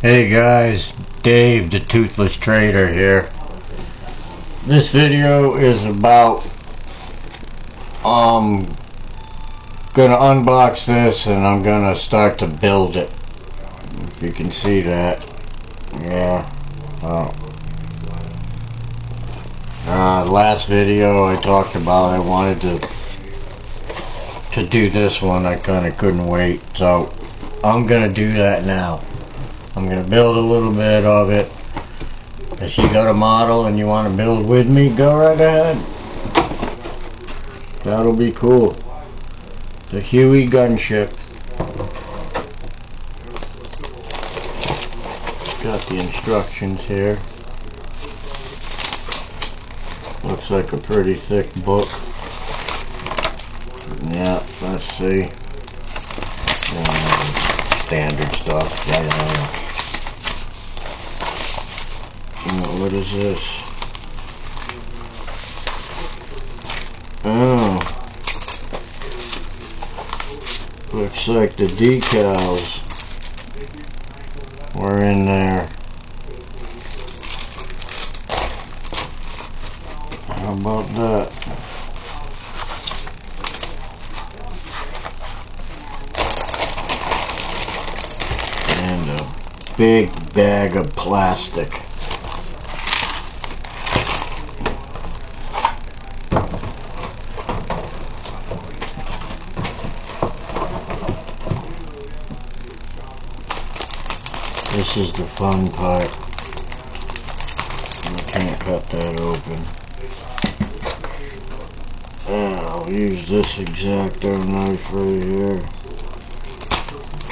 Hey guys, Dave the Toothless Trader here. This video is about gonna unbox this and I'm gonna start to build it. If you can see that. Yeah. Last video I talked about I wanted to do this one. I kinda couldn't wait, so I'm gonna do that now. I'm going to build a little bit of it. If you got a model and you want to build with me, go right ahead. That'll be cool. The Huey Gunship. Got the instructions here. Looks like a pretty thick book. Yeah, let's see. Standard stuff. What is this? Oh, looks like the decals were in there. How about that? And a big bag of plastic. This is the fun part. I can't cut that open. And I'll use this X-Acto knife right here.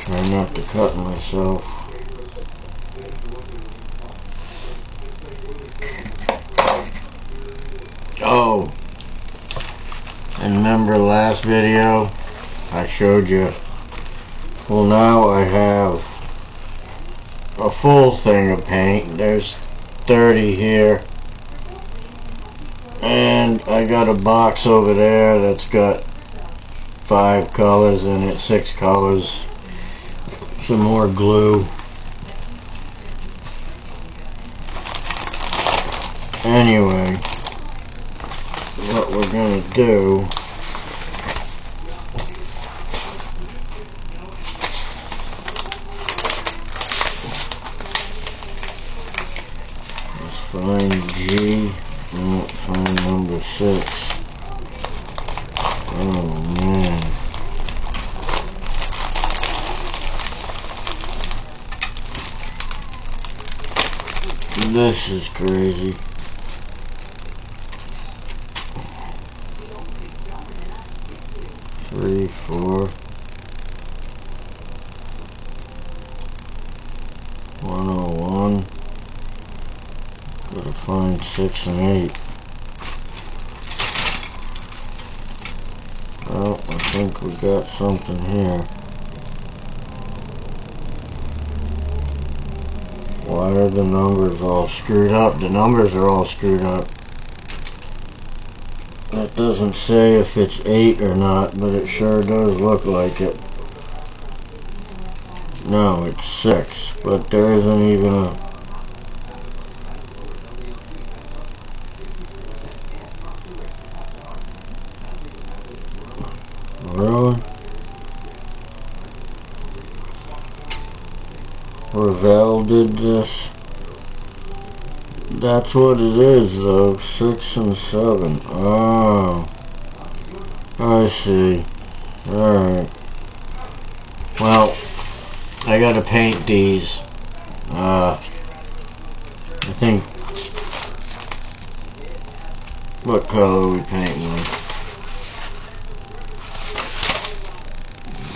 Try not to cut myself. Oh, and remember last video I showed you. Well, now I have a full thing of paint. There's 30 here, and I got a box over there that's got 5 colors in it, 6 colors, some more glue. Anyway, what we're gonna do is find G and find number 6. Oh man. This is crazy. Three, 4, 101. Gotta find 6 and 8. Well, I think we got something here. Why are the numbers all screwed up? The numbers are all screwed up. That doesn't say if it's 8 or not, but it sure does look like it. No, it's 6, but there isn't even a... Really? Ravel did this? That's what it is though, 6 and 7. Oh, I see. Alright. Well, I gotta paint these. I think, what color are we painting with?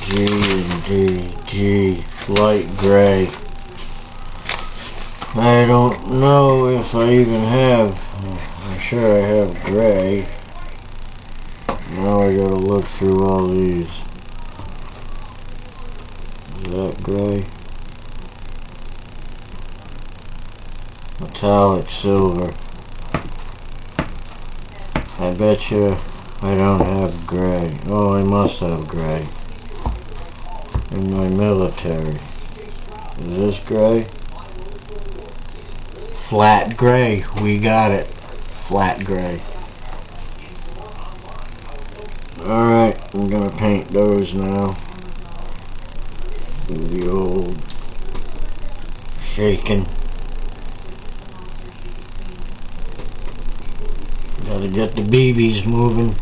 G and D. G, light gray. I don't know if I even have, I'm sure I have gray. Now I gotta look through all these. Is that gray? Metallic silver. I bet you I don't have gray. Oh, I must have gray. In my military. Is this gray? Flat gray. We got it. Flat gray. Alright, I'm gonna paint those now. Do the old shaking. Gotta get the BBs moving.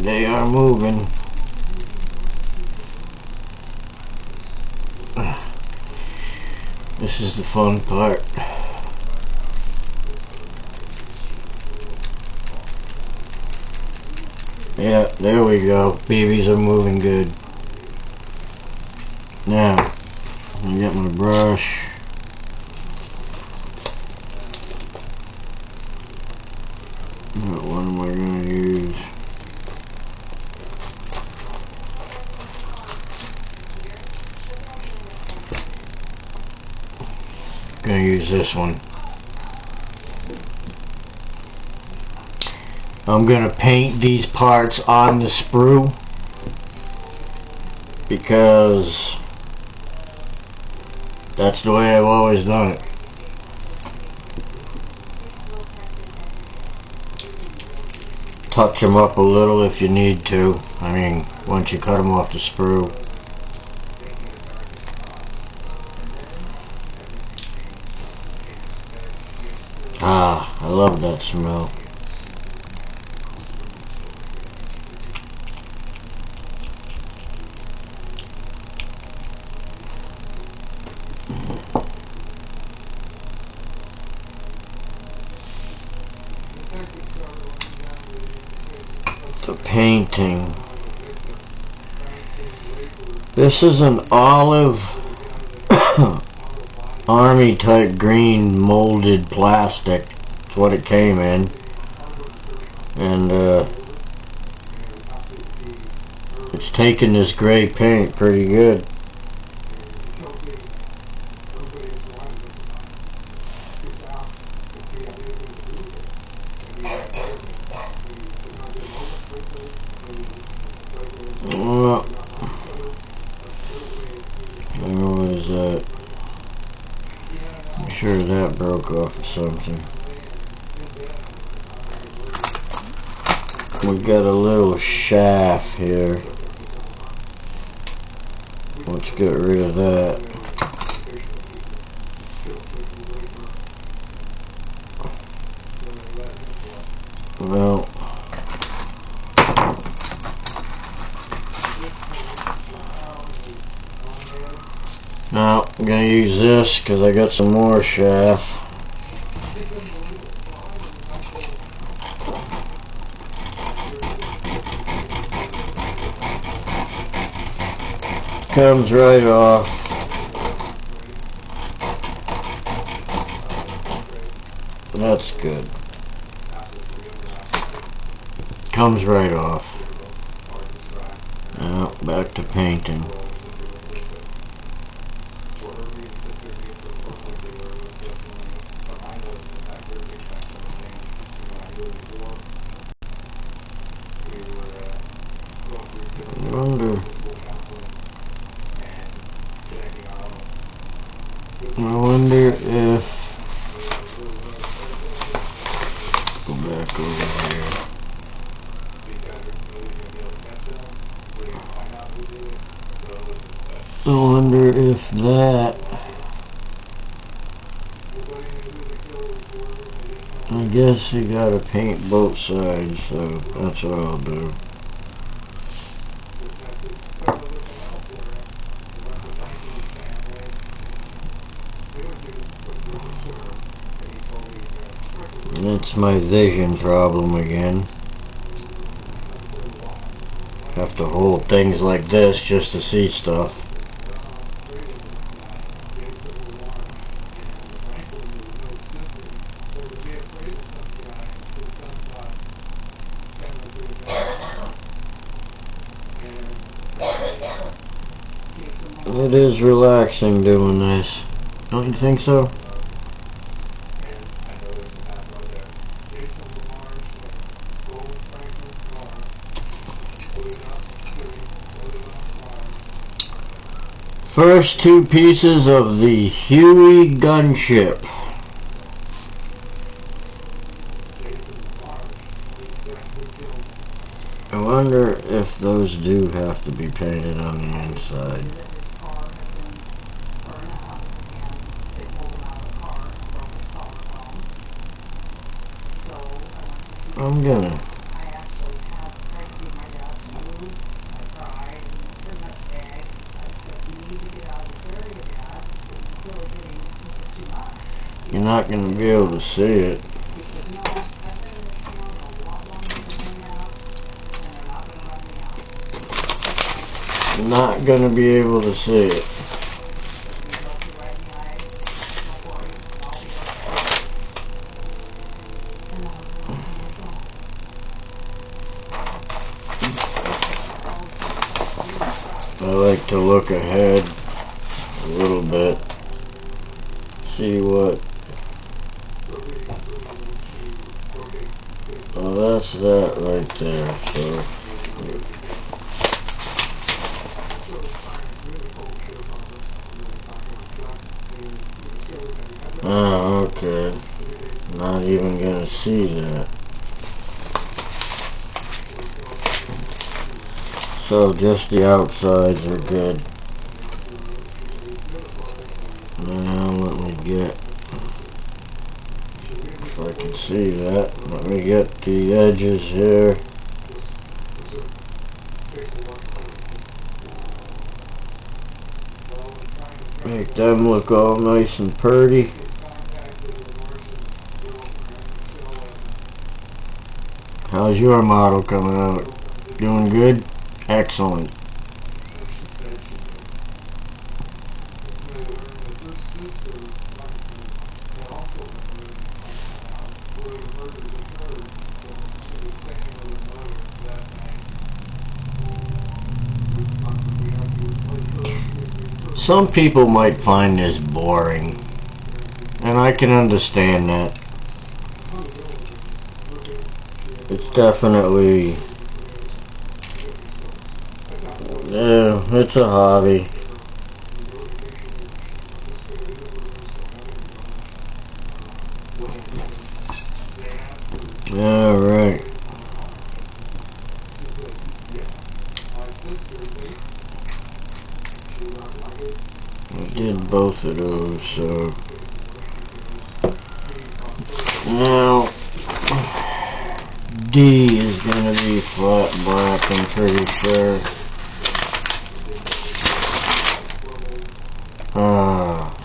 They are moving. This is the fun part. Yeah, there we go. BBs are moving good. Now, I get my brush. What one am I going to use? I'm going to use this one. I'm going to paint these parts on the sprue because that's the way I've always done it. Touch them up a little if you need to. I mean, once you cut them off the sprue. Ah, I love that smell. The painting. This is an olive army type green molded plastic. That's what it came in. And it's taking this gray paint pretty good. What is that? I'm sure that broke off or something. We got a little shaft here. Let's get rid of that. Well, now I'm gonna use this because I got some more shaft. Comes right off. That's good. Comes right off. Now back to painting. I wonder if go back over here. I wonder if that, I guess you gotta paint both sides, so that's what I'll do. That's my vision problem again. Have to hold things like this just to see stuff. It is relaxing doing this. Don't you think so? First two pieces of the Huey Gunship. I wonder if those do have to be painted on the inside. I'm gonna. You're not gonna be able to see it. You're not gonna be able to see it. I like to look ahead a little bit, see what. Oh, that's that right there. So. Oh, okay. Not even gonna see that. So just the outsides are good. Now let me get, if I can see that, let me get the edges here. Make them look all nice and pretty. How's your model coming out? Doing good? Excellent. Some people might find this boring, and I can understand that. It's definitely, yeah, it's a hobby. Alright. I did both of those, so now D is gonna be flat black, I'm pretty sure.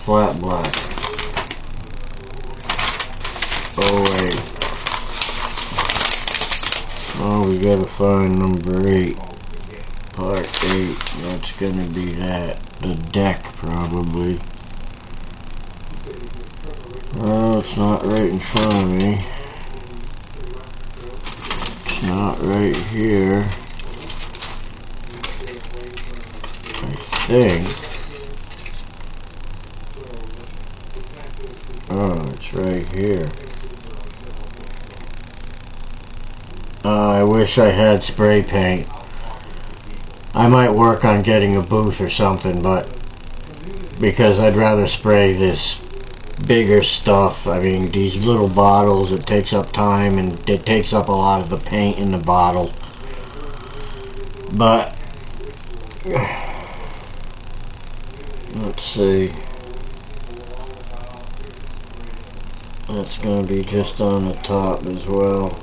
Flat black. Oh wait. Oh, we gotta find number 8. Part 8. That's gonna be that. The deck, probably. Oh, it's not right in front of me. It's not right here. I think. Oh, it's right here. I wish I had spray paint. I might work on getting a booth or something, but because I'd rather spray this bigger stuff. I mean, these little bottles, it takes up time and it takes up a lot of the paint in the bottle. But let's see. That's going to be just on the top as well.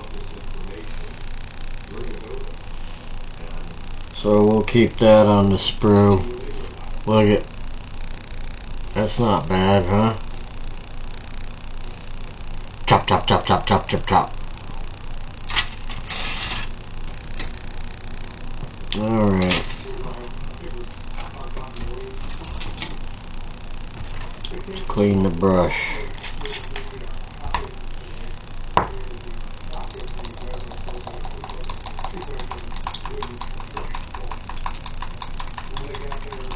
So we'll keep that on the sprue. Look at, that's not bad, huh? Chop, chop, chop, chop, chop, chop, chop. Alright. Clean the brush.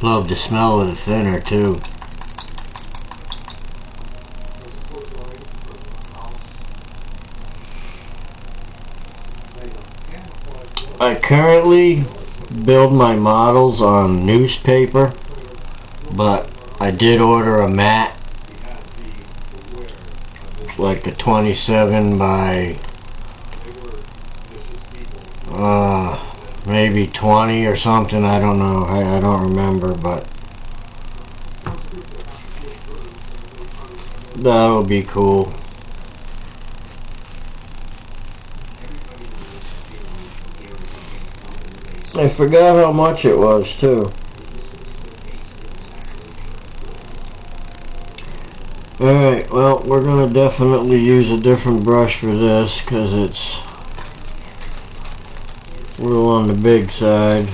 Love the smell of the thinner too. I currently build my models on newspaper, but I did order a mat, like a 27 by maybe 20 or something. I don't know. I don't remember, but that'll be cool. I forgot how much it was too. Alright, well, we're going to definitely use a different brush for this because it's a little on the big side.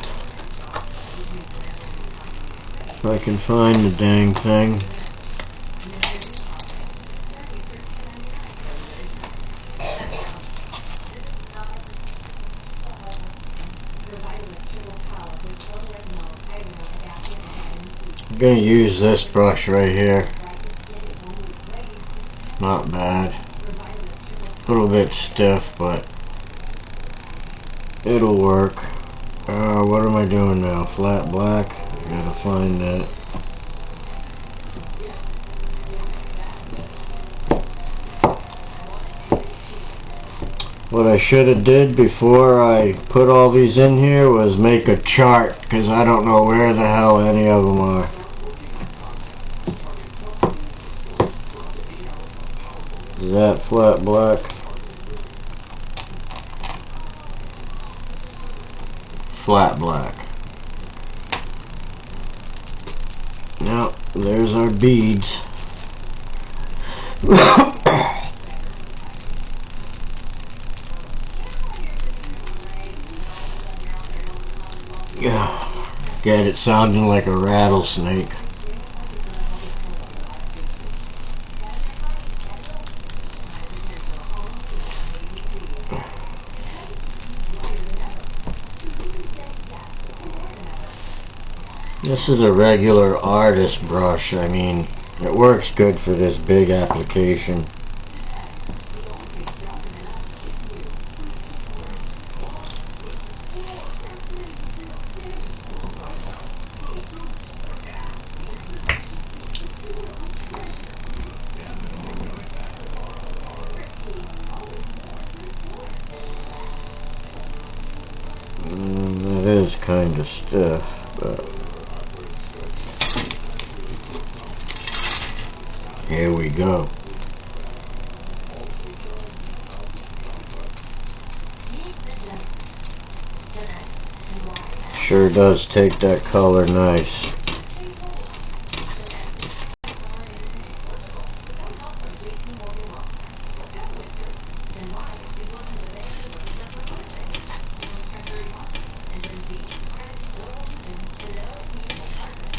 If I can find the dang thing. I'm going to use this brush right here. Not bad. A little bit stiff, but it'll work. What am I doing now? Flat black? I gotta find that. What I should have did before I put all these in here was make a chart, because I don't know where the hell any of them are. Is that flat black? Flat black. Now, there's our beads. Get it sounding like a rattlesnake. This is a regular artist brush. I mean, it works good for this big application. That is kind of stiff, but here we go. Sure does take that color nice.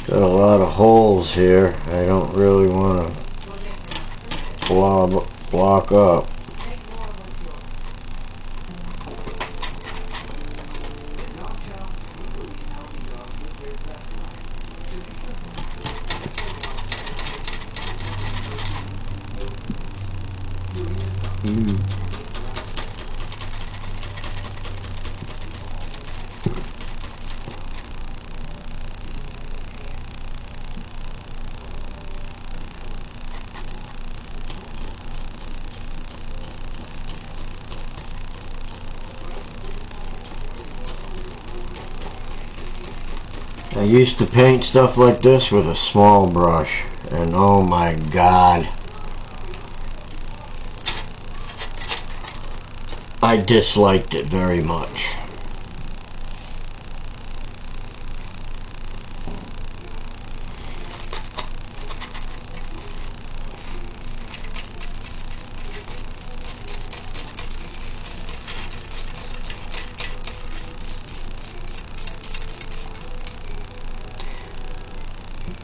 Got a lot of holes here. I don't really want to block up. I used to paint stuff like this with a small brush, and oh my god, I disliked it very much.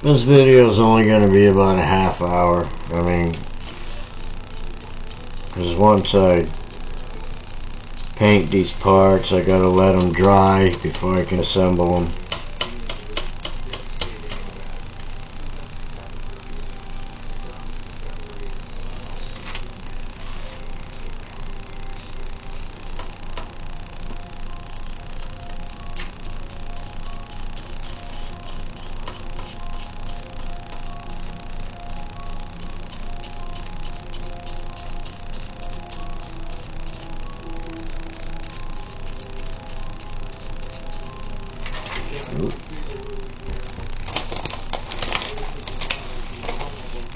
This video is only going to be about a half hour. I mean, because once I paint these parts, I gotta let them dry before I can assemble them.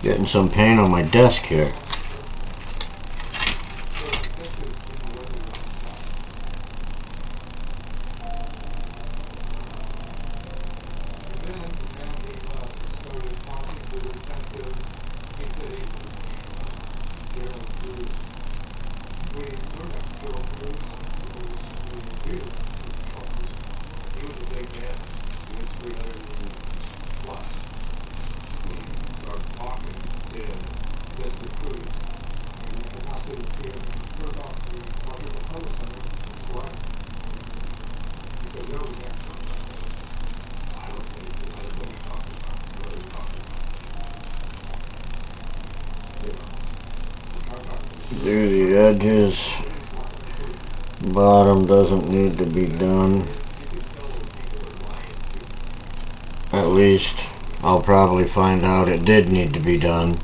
Getting some paint on my desk here. Do the edges. Bottom doesn't need to be done. At least I'll probably find out it did need to be done.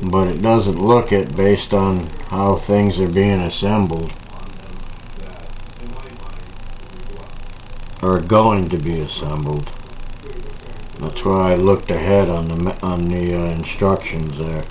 But it doesn't look it based on how things are being assembled. Or going to be assembled. That's why I looked ahead on the instructions there.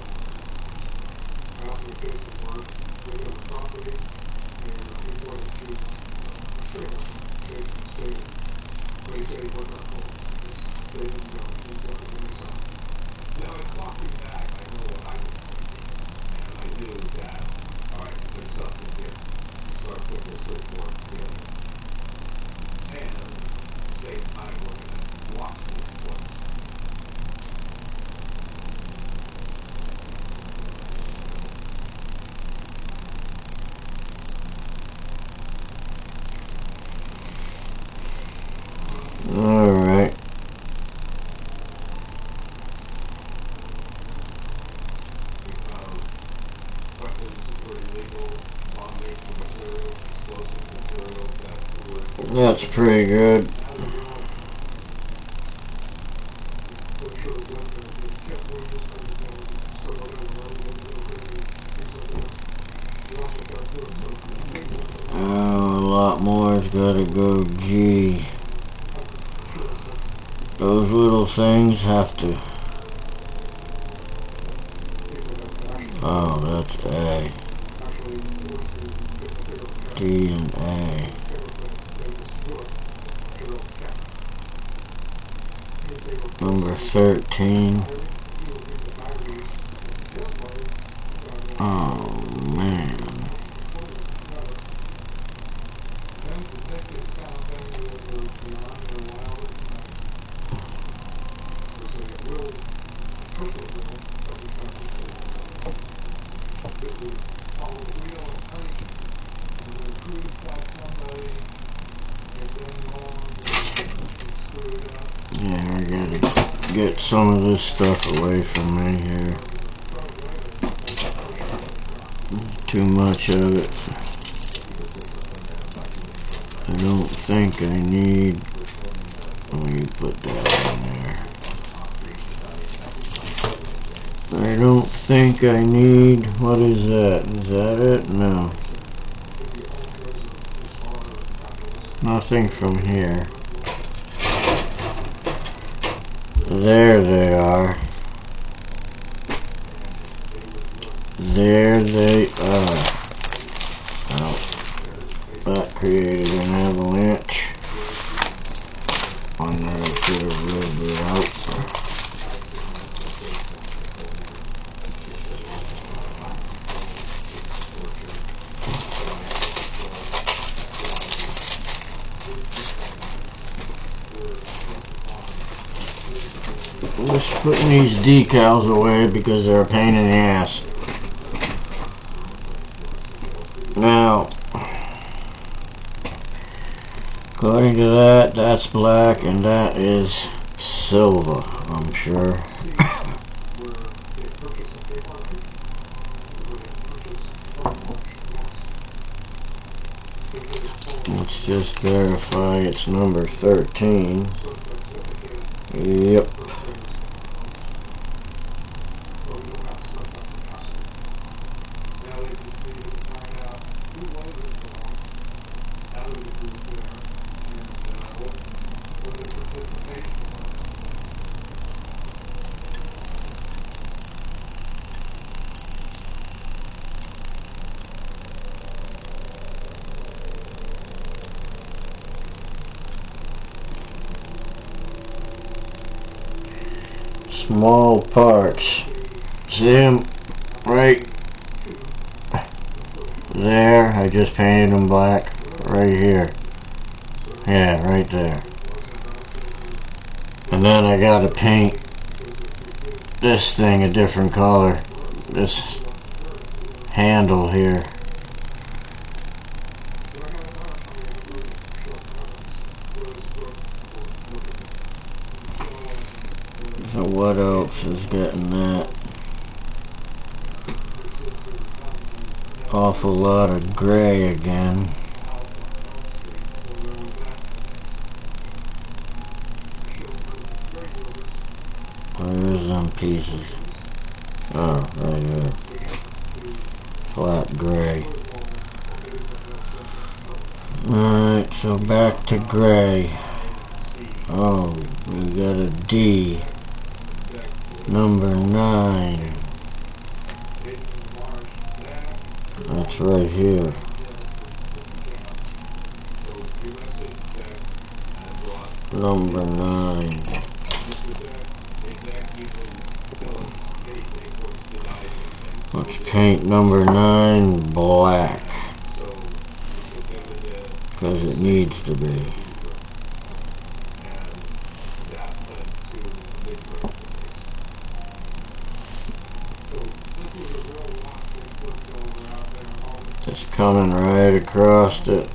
Alright. That's pretty good. A lot more has got to go G. Those little things have to... Oh, that's A. D and A. Number 13. Oh, man. Yeah, I gotta get some of this stuff away from me here. Too much of it. I don't think I need... Let me put that in there. I don't think I need... What is that? Is that it? No. Nothing from here. There they are. There they are. Well, that created an avalanche. One that I should have moved it out. I'm just putting these decals away because they're a pain in the ass. Now, according to that, that's black and that is silver, I'm sure. Let's just verify it's number 13. Yep. small parts. See them right there? I just painted them black right here. Yeah, right there. And then I gotta paint this thing a different color. This handle here. So what else is getting that? Awful lot of gray again. Where's them pieces? Oh, right here. Flat gray. Alright, so back to gray. Oh, we got a D. Number 9. That's right here. Number 9. Let's paint number 9 black. Because it needs to be. Just coming right across it.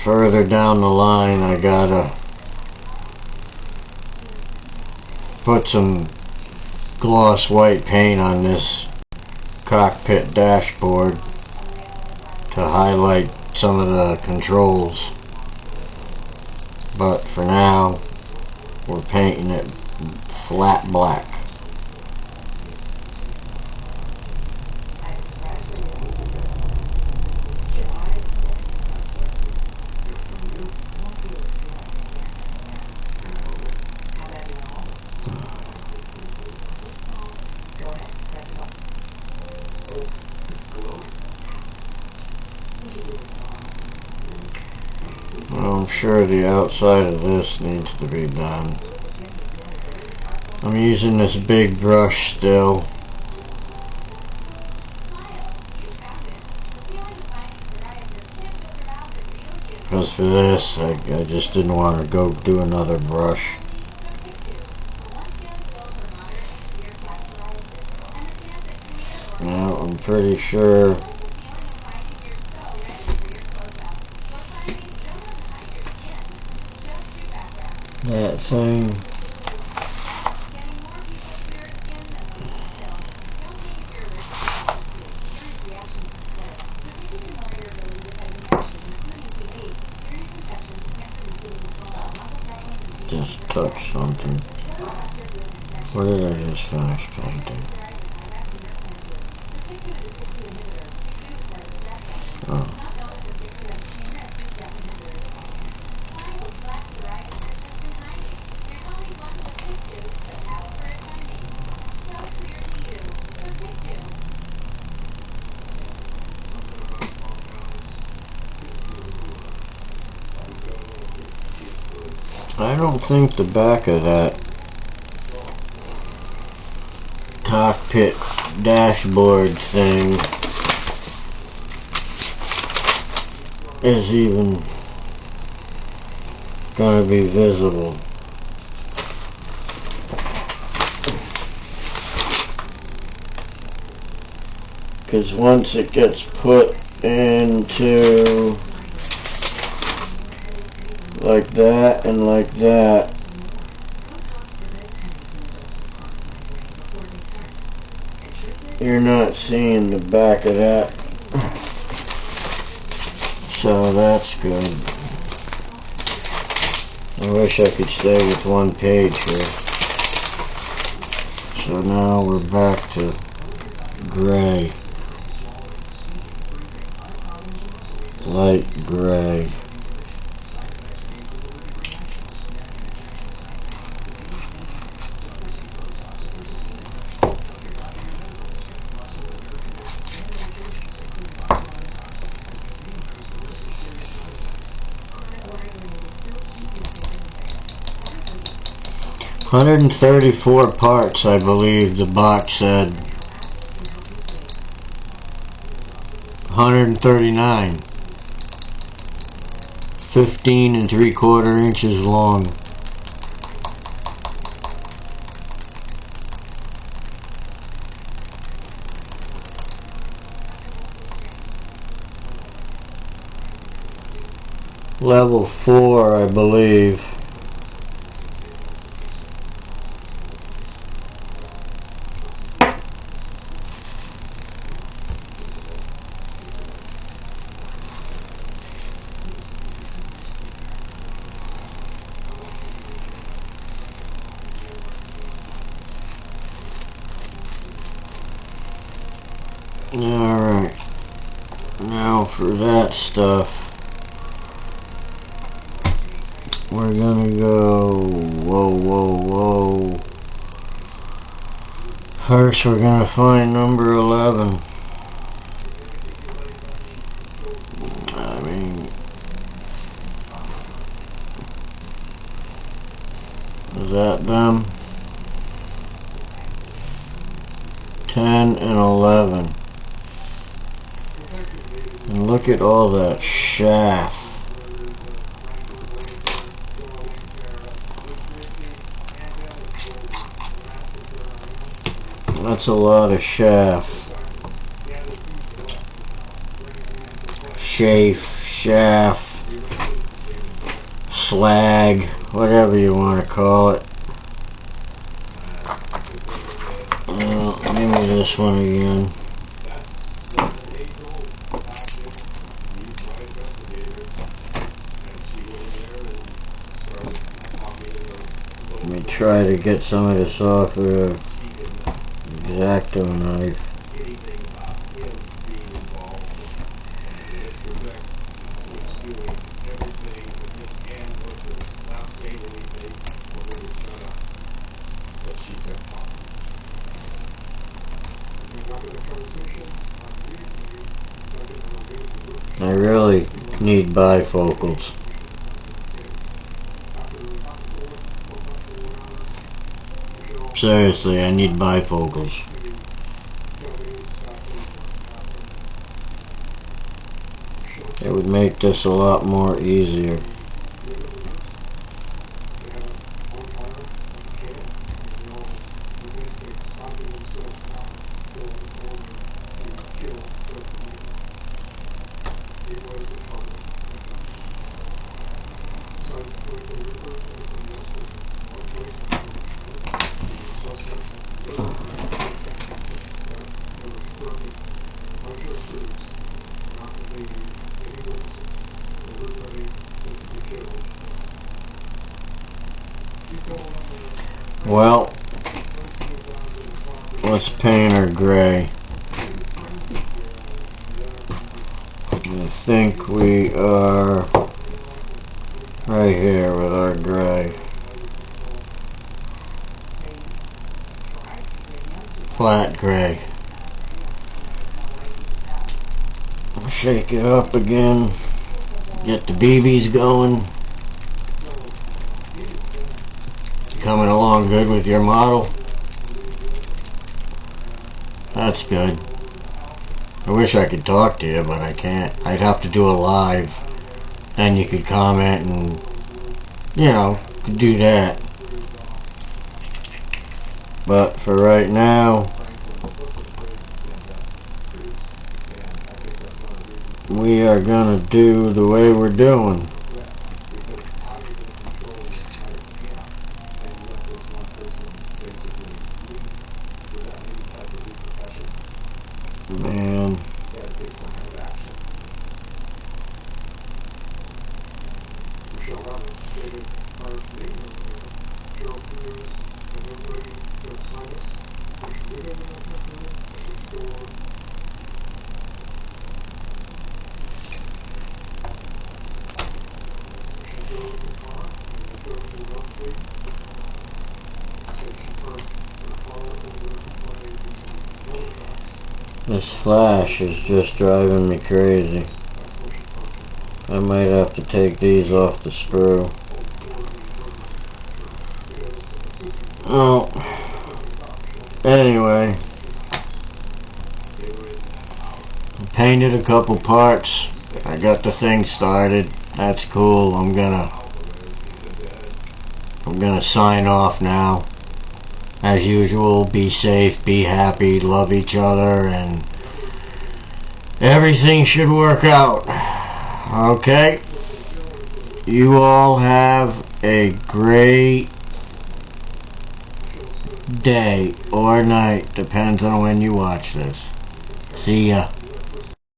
Further down the line, I gotta put some gloss white paint on this cockpit dashboard to highlight some of the controls. But for now, we're painting it flat black. Well, I'm sure the outside of this needs to be done. I'm using this big brush still. Because for this, I just didn't want to go do another brush. Now, I'm pretty sure that thing just touched something. Where did I just finish painting? Oh. I don't think the back of that cockpit dashboard thing is even gonna be visible. Because once it gets put into like that and like that, you're not seeing the back of that, so that's good. I wish I could stay with one page here. So now we're back to gray, light gray. 134 parts, I believe the box said. 139. 15 3/4 inches long. Level 4, I believe. Alright, now for that stuff, we're gonna go, whoa. First we're gonna find number 11. I mean, is that them? 10 and 11. And look at all that shaft. That's a lot of shaft. Shaft, slag, whatever you want to call it. Give me this one again. Let me try to get some of this off with a X-Acto knife. I really need bifocals. Seriously, I need bifocals. It would make this a lot more easier. Well, let's paint her gray. I think we are right here with our gray. Flat gray. Shake it up again. Get the BBs going. Coming along good with your model? That's good. I wish I could talk to you, but I can't. I'd have to do a live. Then you could comment and, you know, do that. But for right now, we are gonna do the way we're doing. Man. This flash is just driving me crazy. I might have to take these off the sprue. Well, anyway, I painted a couple parts. I got the thing started. That's cool. I'm gonna sign off now. As usual, be safe, be happy, love each other, and everything should work out. Okay? You all have a great day or night, depends on when you watch this. See ya.